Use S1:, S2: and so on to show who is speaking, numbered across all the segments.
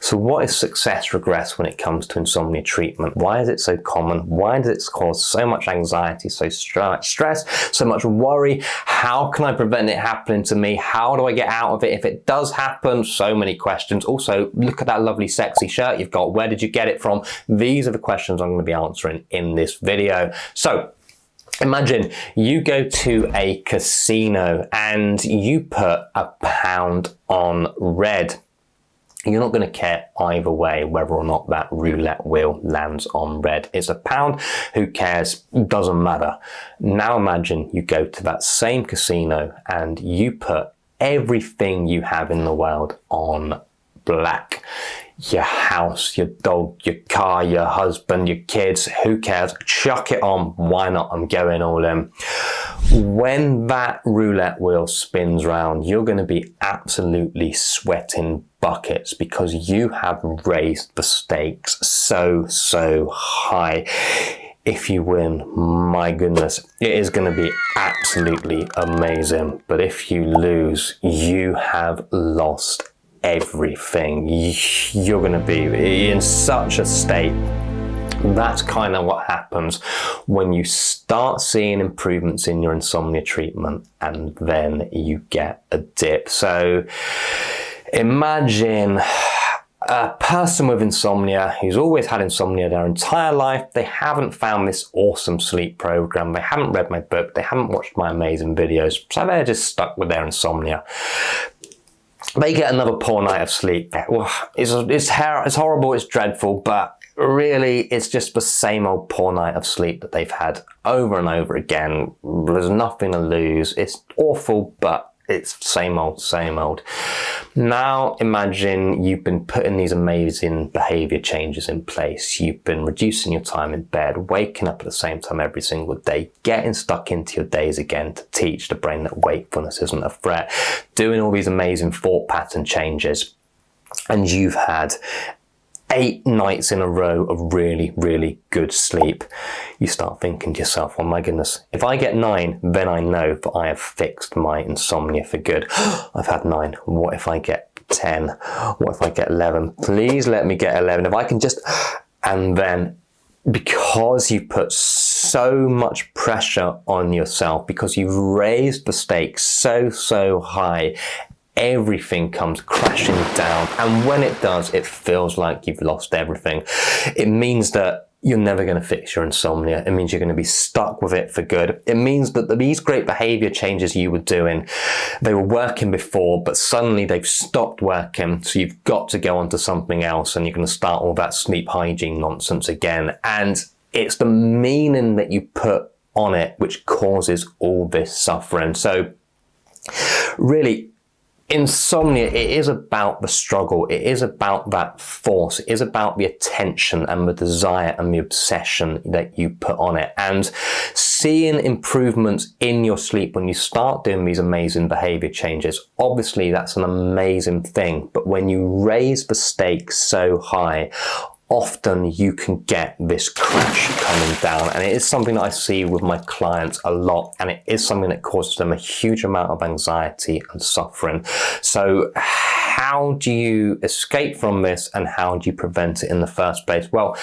S1: So what is success regress when it comes to insomnia treatment? Why is it so common? Why does it cause so much anxiety, so stress, so much worry? How can I prevent it happening to me? How do I get out of it if it does happen? So many questions. Also, look at that lovely sexy shirt you've got. Where did you get it from? These are the questions I'm going to be answering in this video. So imagine you go to a casino and you put £1 on red. You're not going to care either way whether or not that roulette wheel lands on red. It's £1. Who cares? Doesn't matter. Now imagine you go to that same casino and you put everything you have in the world on black. Your house, your dog, your car, your husband, your kids, who cares? Chuck it on. Why not? I'm going all in. When that roulette wheel spins round, you're going to be absolutely sweating buckets because you have raised the stakes so high. If you win, my goodness, it is going to be absolutely amazing. But if you lose, you have lost everything. You're going to be in such a state. That's kind of what happens when you start seeing improvements in your insomnia treatment and then you get a dip. So imagine a person with insomnia who's always had insomnia their entire life. They haven't found this awesome sleep program. They haven't read my book. They haven't watched my amazing videos. So they're just stuck with their insomnia. They get another poor night of sleep. It's horrible, it's dreadful, but really it's just the same old poor night of sleep that they've had over and over again. There's nothing to lose. It's awful, but it's same old, same old. Now imagine you've been putting these amazing behavior changes in place. You've been reducing your time in bed, waking up at the same time every single day, getting stuck into your days again to teach the brain that wakefulness isn't a threat, doing all these amazing thought pattern changes. And you've had 8 nights in a row of really good sleep. You start thinking to yourself, oh my goodness, if I get 9, then I know that I have fixed my insomnia for good. I've had 9. What if I get 10? What if I get 11? Please let me get 11. If I can just... And then because you put so much pressure on yourself, because you've raised the stakes so high, everything comes crashing down. And when it does, it feels like you've lost everything. It means that you're never going to fix your insomnia. It means you're going to be stuck with it for good. It means that these great behavior changes you were doing, they were working before, but suddenly they've stopped working. So you've got to go on to something else and you're going to start all that sleep hygiene nonsense again. And it's the meaning that you put on it which causes all this suffering. So really, insomnia, it is about the struggle. It is about that force. It is about the attention and the desire and the obsession that you put on it. And seeing improvements in your sleep when you start doing these amazing behavior changes, obviously that's an amazing thing. But when you raise the stakes so high, often you can get this crash coming down. And it is something that I see with my clients a lot. And it is something that causes them a huge amount of anxiety and suffering. So how do you escape from this and how do you prevent it in the first place? Well,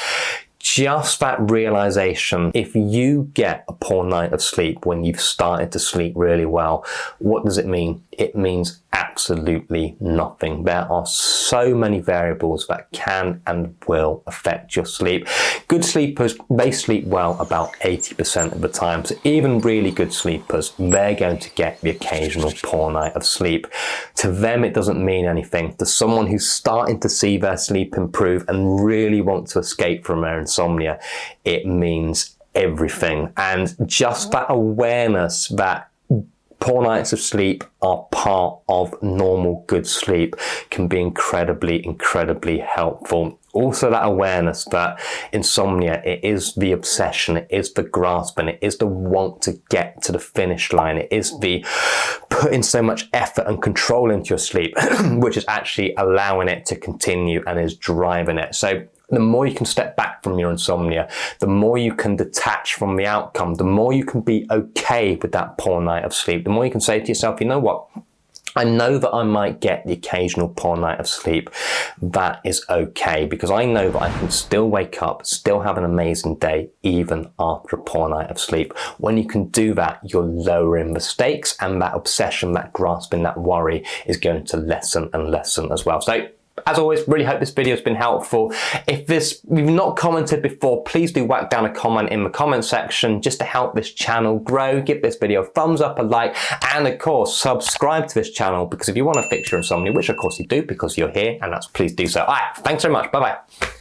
S1: just that realization, if you get a poor night of sleep when you've started to sleep really well, what does it mean? It means absolutely nothing. There are so many variables that can and will affect your sleep. Good sleepers, they sleep well about 80% of the time. So even really good sleepers, they're going to get the occasional poor night of sleep. To them, it doesn't mean anything. To someone who's starting to see their sleep improve and really want to escape from their insomnia, it means everything. And just that awareness that poor nights of sleep are part of normal good sleep can be incredibly helpful. Also that awareness that insomnia, it is the obsession, it is the grasping, it is the want to get to the finish line, it is the putting so much effort and control into your sleep, which is actually allowing it to continue and is driving it. So the more you can step back from your insomnia, the more you can detach from the outcome, the more you can be okay with that poor night of sleep, the more you can say to yourself, you know what? I know that I might get the occasional poor night of sleep. That is okay, because I know that I can still wake up, still have an amazing day, even after a poor night of sleep. When you can do that, you're lowering the stakes, and that obsession, that grasping, that worry is going to lessen and lessen as well. So, as always, really hope this video has been helpful. If you've not commented before, please do whack down a comment in the comment section just to help this channel grow. Give this video a thumbs up, a like, and of course, subscribe to this channel, because if you want to fix your insomnia, which of course you do because you're here, and please do so. All right, thanks very much. Bye-bye.